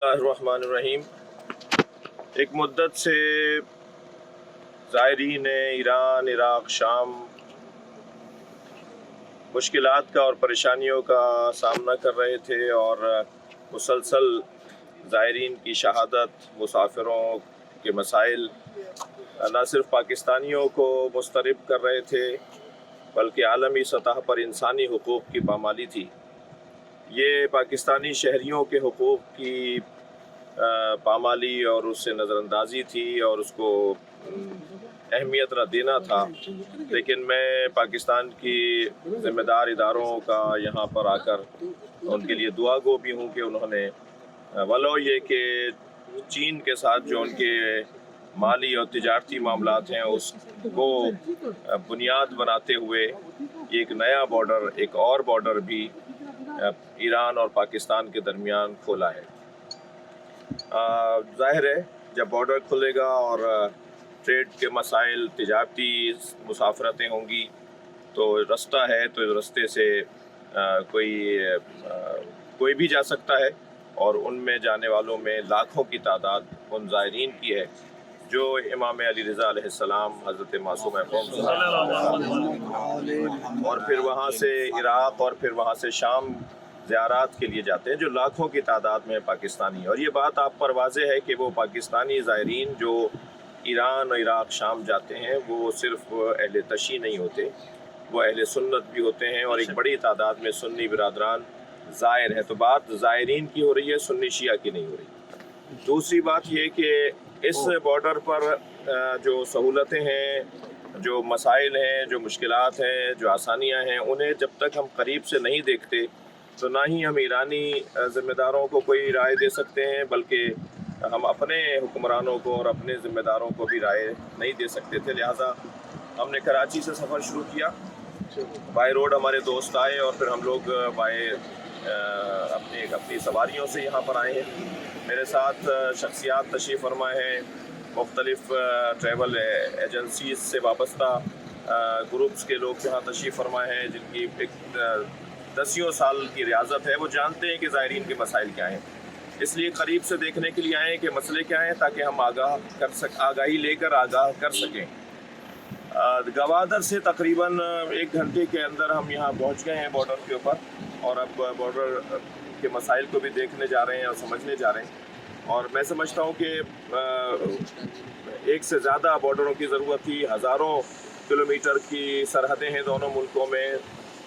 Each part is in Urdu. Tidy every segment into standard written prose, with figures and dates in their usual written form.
الرحمن الرحیم۔ ایک مدت سے زائرین ایران، عراق، شام مشکلات کا اور پریشانیوں کا سامنا کر رہے تھے، اور مسلسل زائرین کی شہادت، مسافروں کے مسائل نہ صرف پاکستانیوں کو مضطرب کر رہے تھے بلکہ عالمی سطح پر انسانی حقوق کی پامالی تھی۔ یہ پاکستانی شہریوں کے حقوق کی پامالی اور اس سے نظر اندازی تھی اور اس کو اہمیت نہ دینا تھا، لیکن میں پاکستان کی ذمہ دار اداروں کا یہاں پر آ کر ان کے لیے دعا گو بھی ہوں کہ انہوں نے ولو یہ کہ چین کے ساتھ جو ان کے مالی اور تجارتی معاملات ہیں اس کو بنیاد بناتے ہوئے ایک نیا بارڈر، ایک اور بارڈر بھی ایران اور پاکستان کے درمیان کھولا ہے۔ ظاہر ہے جب بارڈر کھلے گا اور ٹریڈ کے مسائل، تجارتی مسافرتیں ہوں گی تو رستہ ہے، تو اس رستے سے کوئی بھی جا سکتا ہے، اور ان میں جانے والوں میں لاکھوں کی تعداد ان زائرین کی ہے جو امام علی رضا علیہ السلام، حضرت معصوم قوم صلی اللہ علیہ وسلم، اور پھر وہاں سے عراق اور پھر وہاں سے شام زیارات کے لیے جاتے ہیں، جو لاکھوں کی تعداد میں پاکستانی ہیں۔ اور یہ بات آپ پر واضح ہے کہ وہ پاکستانی زائرین جو ایران اور عراق، شام جاتے ہیں وہ صرف اہل تشیع نہیں ہوتے، وہ اہل سنت بھی ہوتے ہیں، اور ایک بڑی تعداد میں سنی برادران زائر ہیں۔ تو بات زائرین کی ہو رہی ہے، سنی شیعہ کی نہیں ہو رہی۔ دوسری بات یہ کہ اس بارڈر پر جو سہولتیں ہیں، جو مسائل ہیں، جو مشکلات ہیں، جو آسانیاں ہیں، انہیں جب تک ہم قریب سے نہیں دیکھتے تو نہ ہی ہم ایرانی ذمہ داروں کو کوئی رائے دے سکتے ہیں، بلکہ ہم اپنے حکمرانوں کو اور اپنے ذمہ داروں کو بھی رائے نہیں دے سکتے تھے۔ لہٰذا ہم نے کراچی سے سفر شروع کیا، بائی روڈ ہمارے دوست آئے، اور پھر ہم لوگ اپنی سواریوں سے یہاں پر آئے ہیں۔ میرے ساتھ شخصیات تشریف فرما ہیں، مختلف ٹریول ایجنسیز سے وابستہ گروپس کے لوگ یہاں تشریف فرما ہیں، جن کی ایک 10 سال کی ریاضت ہے۔ وہ جانتے ہیں کہ زائرین کے مسائل کیا ہیں، اس لیے قریب سے دیکھنے کے لیے آئے ہیں کہ مسئلے کیا ہیں، تاکہ ہم آگاہی لے کر آگاہ کر سکیں۔ گوادر سے تقریباً 1 گھنٹے کے اندر ہم یہاں پہنچ گئے ہیں بارڈر کے اوپر، اور اب بارڈر کے مسائل کو بھی دیکھنے جا رہے ہیں اور سمجھنے جا رہے ہیں۔ اور میں سمجھتا ہوں کہ ایک سے زیادہ بارڈروں کی ضرورت تھی، ہزاروں کلومیٹر کی سرحدیں ہیں دونوں ملکوں میں،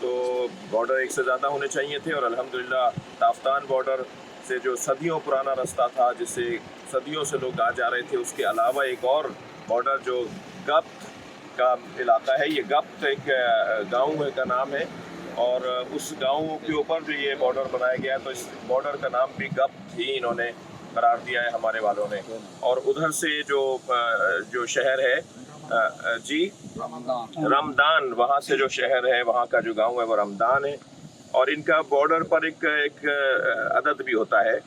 تو بارڈر ایک سے زیادہ ہونے چاہیے تھے۔ اور الحمدللہ تافتان بارڈر سے جو صدیوں پرانا رستہ تھا، جس سے صدیوں سے لوگ آ جا رہے تھے، اس کے علاوہ ایک اور بارڈر جو گپت کا علاقہ ہے، یہ گپت ایک گاؤں کا نام ہے، اور اس گاؤں کے اوپر جو یہ بارڈر بنایا گیا ہے، تو اس بارڈر کا نام بھی گپت ہی انہوں نے قرار دیا ہے ہمارے والوں نے۔ اور ادھر سے جو شہر ہے جی رمضان، وہاں سے جو شہر ہے، وہاں کا جو گاؤں ہے وہ رمضان ہے، اور ان کا بارڈر پر ایک عدد بھی ہوتا ہے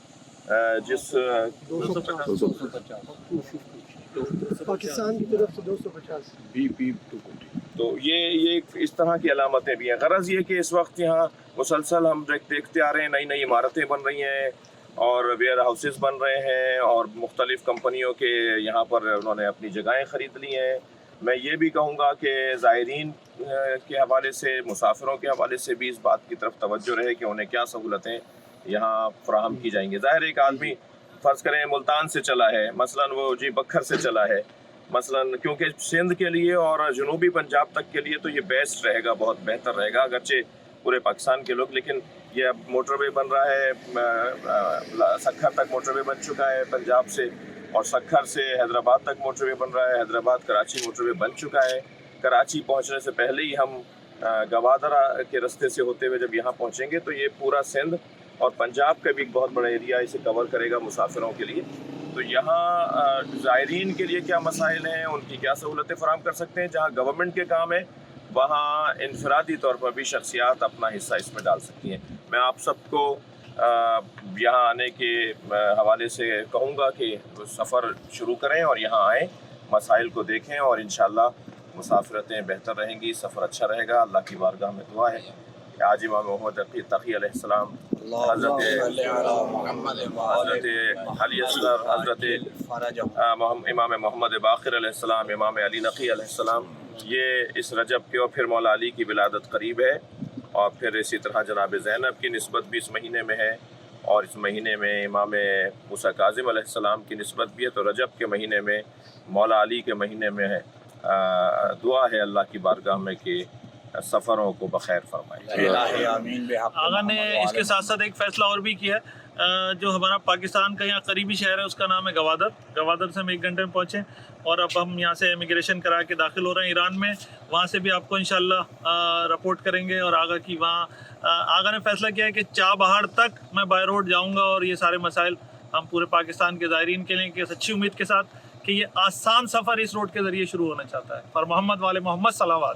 جس پاکستان کی طرف سے 250 تو یہ اس طرح کی علامتیں بھی ہیں۔ غرض یہ کہ اس وقت یہاں مسلسل ہم دیکھتے آ رہے ہیں، نئی نئی عمارتیں بن رہی ہیں اور ویئر ہاؤسز بن رہے ہیں، اور مختلف کمپنیوں کے یہاں پر انہوں نے اپنی جگہیں خرید لی ہیں۔ میں یہ بھی کہوں گا کہ زائرین کے حوالے سے، مسافروں کے حوالے سے بھی اس بات کی طرف توجہ رہے کہ انہیں کیا سہولتیں یہاں فراہم کی جائیں گی۔ ظاہر ایک آدمی فرض کریں ملتان سے چلا ہے، مثلاً وہ بکھر سے چلا ہے مثلاً، کیونکہ سندھ کے لیے اور جنوبی پنجاب تک کے لیے تو یہ بیسٹ رہے گا، بہت بہتر رہے گا، اگرچہ پورے پاکستان کے لوگ، لیکن یہ اب موٹر وے بن رہا ہے، سکھر تک موٹر وے بن چکا ہے پنجاب سے، اور سکھر سے حیدرآباد تک موٹر وے بن رہا ہے، حیدرآباد کراچی موٹر وے بن چکا ہے۔ کراچی پہنچنے سے پہلے ہی ہم گوادر کے رستے سے ہوتے ہوئے جب یہاں پہنچیں گے تو یہ پورا سندھ اور پنجاب کا بھی ایک بہت بڑا ایریا اسے کور کرے گا مسافروں کے لیے۔ تو یہاں زائرین کے لیے کیا مسائل ہیں، ان کی کیا سہولتیں فراہم کر سکتے ہیں، جہاں گورنمنٹ کے کام ہے وہاں انفرادی طور پر بھی شخصیات اپنا حصہ اس میں ڈال سکتی ہیں۔ میں آپ سب کو یہاں آنے کے حوالے سے کہوں گا کہ سفر شروع کریں اور یہاں آئیں، مسائل کو دیکھیں، اور انشاءاللہ مسافرتیں بہتر رہیں گی، سفر اچھا رہے گا۔ اللہ کی بارگاہ میں دعا ہے کہ آج امام محمد تقی علیہ السلام حضرت علی اصغر، حضرت امام محمد باقر علیہ السلام، امام علی نقی علیہ السلام، یہ اس رجب کے، اور پھر مولا علی کی ولادت قریب ہے، اور پھر اسی طرح جناب زینب کی نسبت بھی اس مہینے میں ہے، اور اس مہینے میں امام موسیٰ کاظم علیہ السلام کی نسبت بھی ہے، تو رجب کے مہینے میں، مولا علی کے مہینے میں ہے۔ دعا ہے اللہ کی بارگاہ میں کہ سفروں کو بخیر فرمائے۔ آغا نے اس کے ساتھ ساتھ ایک فیصلہ اور بھی کیا ہے، جو ہمارا پاکستان کا یہاں قریبی شہر ہے اس کا نام ہے گوادر۔ گوادر سے ہم 1 گھنٹے میں پہنچے، اور اب ہم یہاں سے امیگریشن کرا کے داخل ہو رہے ہیں ایران میں، وہاں سے بھی آپ کو انشاءاللہ رپورٹ کریں گے۔ اور آغا کی وہاں آغا نے فیصلہ کیا ہے کہ چابہار تک میں بائی روڈ جاؤں گا، اور یہ سارے مسائل ہم پورے پاکستان کے زائرین کے لیے، کہ سچی امید کے ساتھ کہ یہ آسان سفر اس روڈ کے ذریعے شروع ہونا چاہتا ہے۔ اور محمد والے محمد صلوات۔